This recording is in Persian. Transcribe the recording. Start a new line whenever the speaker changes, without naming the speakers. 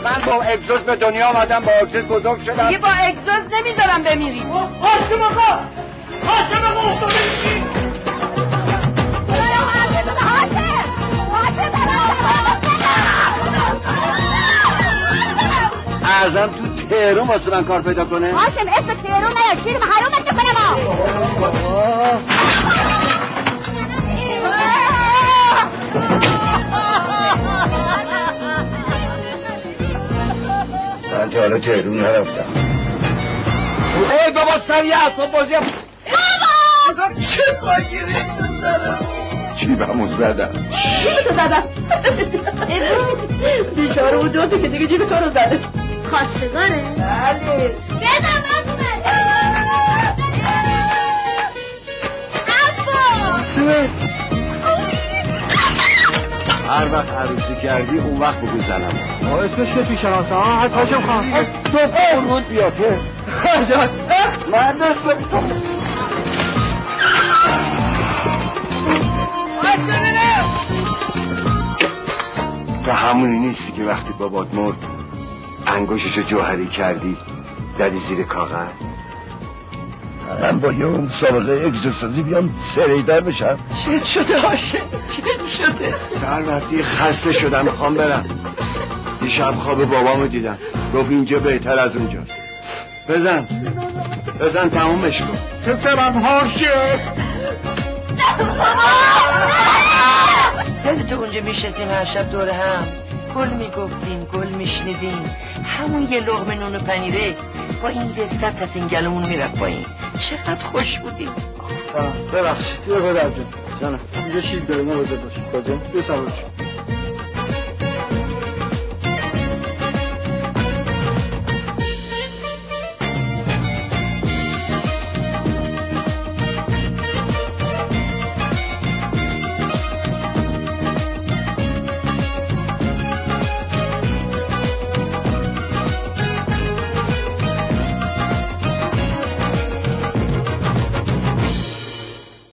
من با اگزوز به دنیا آمدم، با اگزوز بزرگ شدم.
دیگه با اگزوز نمیذارم بمیری.
هاشم آقا افتاده میشی.
اعظم تو تهرون واسه من کار پیدا کنه.
هاشم اسم تهرون نیا، شیر محرومت میکنه ما.
من تا حالا تهرون نرفتم. ای بابا سریع اصلا بازی هم چه باگیری دارم. چی بهمون زدم؟
جیبتو زدم. بیچاره اون دوتا که دیگه جیب تو رو زده. خواستگاره؟
بله.
بزن بزن.
هر وقت عروسی کردی اون وقت بگو زنم.
اسمش که توی شناسه ها هر هاشم خان.
تو قربون بیا که من دست تو همونی نیستی که وقتی بابات مرد انگوششو جوهری کردی زدی زیر کاغذ. من با یه مسابقه اگزوسازی بیام سریدار بشم.
چه شده هاشم؟ چه شده؟
سر خسته شدم میخوام برم. دیشب خواب بابامو دیدم گفت اینجا بهتر از اونجاست. بزن تمومش کن.
پسرم هاشه.
یادت اونجا میشستیم هر شب دور هم گل میگفتیم گل میشنیدیم، همون یه لقمه نون و پنیره با این لذت از این گلمون میرفت پایین. چقدر خوش بودیم.
ببخشید یه خود از جون جانم اینجا شیر داریم نباید باشید کجا؟ یه سوار شد